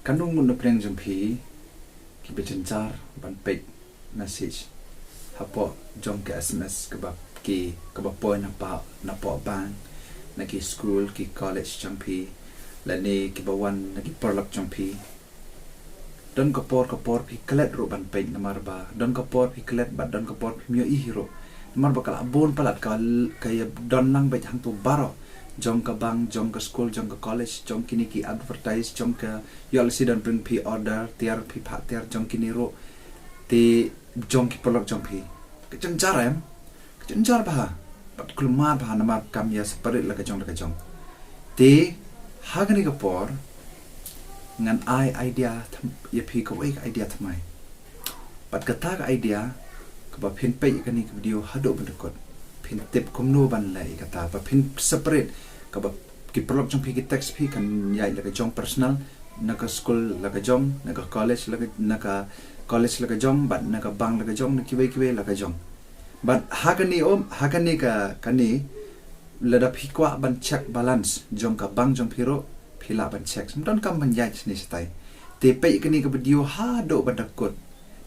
kanung mun preng jumpi ki bejencar ban Peit message hapo jong ke SMS ke bab POI na pa ban na ki school ki college jumpi la ne ki bawan na ki perlap jumpi don kapor pi kelet ro ban Peit namar ba don kapor pi kelet ba don kapor pi mio i hero namar ba kala bon palat kaya don nang ba hang tu baro jong ka bang jong ka school jong ka college jong kini ki advertise jong ka yol sidan bring pi order tiar pi phat tiar jong kini ro ti jong ki perlap jong pi kecencar bah pat kulma bah nama kam ya separit la ka jong ti hagani ka por ngan idea ya pi ka wei idea thamai pat kata ka idea ka ba phin Peit ka ni video hado bandukot phin tip KUMNO ban lai kata ba phin separate ka ba ki prolog jong pi ki text pi kan yai la ka jong personal na ka school la ka jong na ka college la ka jong bat na ka bang la ka jong na ki wei la ka jong but hakani ka kani lada pi kwa ban check balance jong ka bang jong piro phila ban check don kam ban yai ni stai te Peit kani ka video ha do bandakot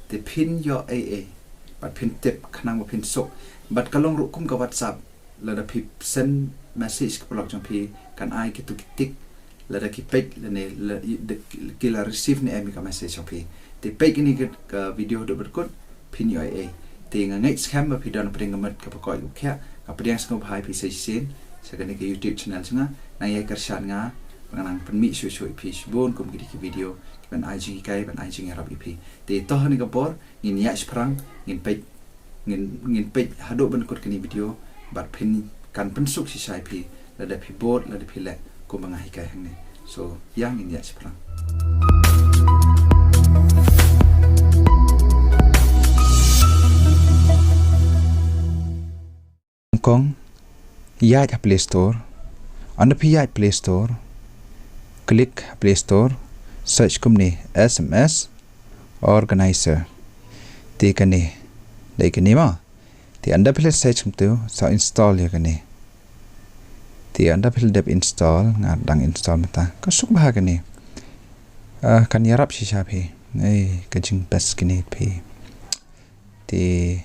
te phin yo aa but phin tip khanang phin sok but kalong ru kum ka WhatsApp lada pi send message ka blog jong pi kan ai ki tu tik lada ki Peit ne ki la receive ni emi ka message jong pi te Peit kani ka video do bandakot phin yo aa te ngai scam ba pi don pring ngamat ka pakoi u kya ka priang skop hai pi se sin sagani ke YouTube channel chunga na ye karshan nga panganang penmi shu pi bon kum ki video ban IGI kai ban IGI rap ip te to hani ka por ngin ya sprang ngin Peit hado ban kot kini video bat pin kan pensuk si sai pi lada pi board lada pi le ko banga hi kai hangne so yang ngin ya sprang kong yai Play Store anda pi yai Play Store klik Play Store search KUMNO SMS organizer ti kani dai kani ma ti anda pilih search tu so install ya kani ti anda pilih dep install ngadang install mata ko suk bah kani kan yarap si siapa kajing pas kini pi ti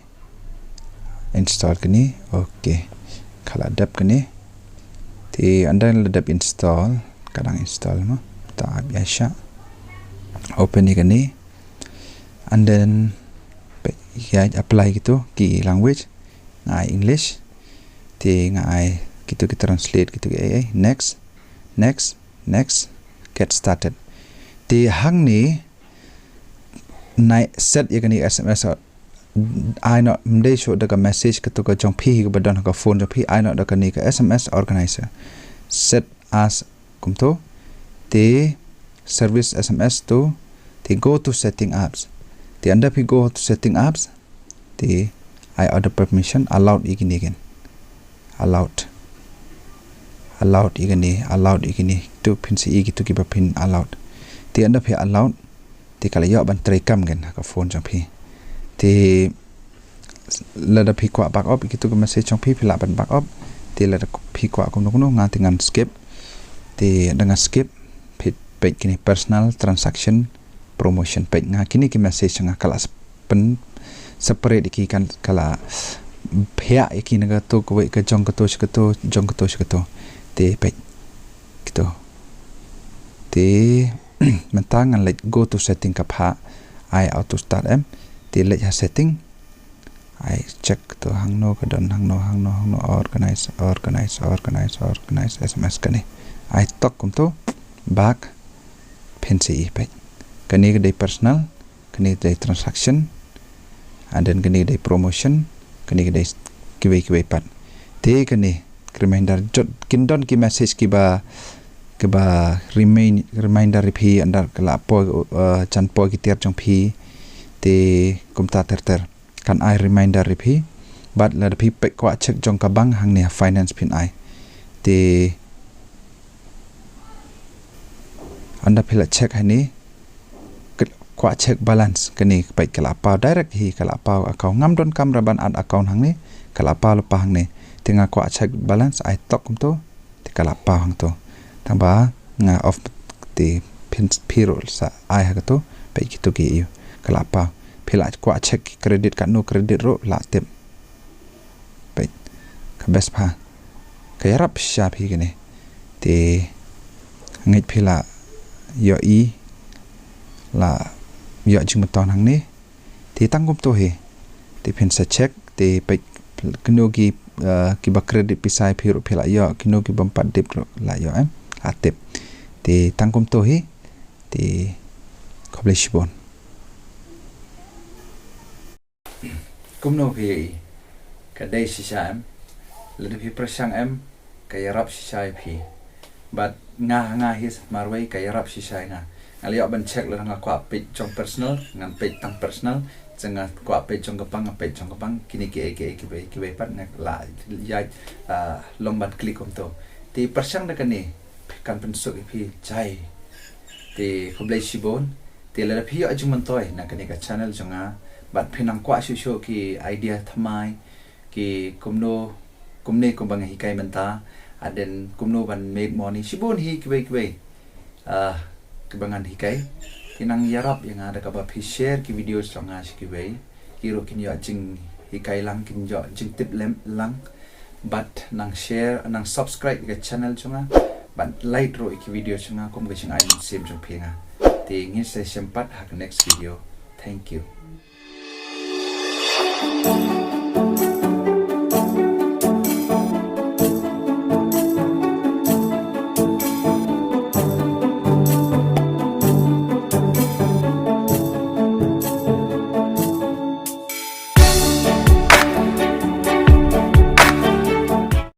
install kini okey kalau dep kini ti anda dep install kadang install ma tak biasa open ni kini and then ya apply gitu ki language ngai English ti ngai gitu ki translate gitu next get started ti hang ni nai set ya kini SMS I not mde show the message ketu ka jong pi ka badon ka phone pi I not the kani ka SMS organizer set as kumto ti service SMS tu ti go to setting apps ti anda pi go to setting apps ti I order permission allowed igini again allowed igini tu pin si gitu ki ba pin allowed ti anda pi allowed ti kala yo ban try kam gen ka phone jong pi ti lada pi kwa back up gitu ka message jong pi pila ban back up ti lada pi kwa kuno nga tingan skip ti dengan skip Peit kini personal transaction promotion Peit nga kini ki message nga kala pen separate ki kan kala phya ki naga to ko ka jong ka to te Peit gitu te mentangan let go to setting ka pha I auto start te let ya setting I check to hangno ka don hangno organize SMS kani I talk kumto back pensi Peit kani kedai personal kani kedai transaction and then kani kedai promotion kani kedai kiwai pat te kani reminder jot kindon ki message ki ba reminder pi andar kala po chan po ki tiar jong pi te kumta ter kan I reminder pi but la pi Peit kwa check jong ka bang hang ne finance pin I te anda pila check hani kwa check balance kani Peit kala pa direct hi kala pa account ngam don kam raban ad account hang ni kala pa lo pa hang ni tinga kwa check balance I tok kum to ti kala pa hang to tamba nga off ti piro sa ai ha to pe gitu ki yu kelapa pila kwa check kredit kat no kredit ro la tip pe ka best pa ka yarap sha phi kene te ngait pila yo i la yo jing ton hang ni te tangkum to he te pen sa check te pe keno ki ki ba kredit pisai piro pila yo keno ki bampat dip ro la yo la tip te tangkum to he te koble shibon kumno phi ka dai shisha le phi prasang ka yarap shisha phi but nga his marway ka yarap shisha nga ali ban check le nga kwa pe chong personal ngan pe tang personal changa kwa pe chong kapang kini ki be pat na la ya lombat click om to ti prasang da kani kan pen so phi chai ti koble shibon ti le phi ajung toy na kani ka channel jonga bat phinang kwa shu ki idea thamai ki kumne kumbang hi kai menta aden kumno ban make money shibon hi kibai kebangan hi kai kinang yarap yang ada ka ba phi share ki video songa kibai kiro kin yo jing hi kai lang kin yo jing tip lem lang but nang share nang subscribe ke channel chunga ban like ro ki video chunga kom ga ching ai sim jong phinga te ngi se sempat hak next video thank you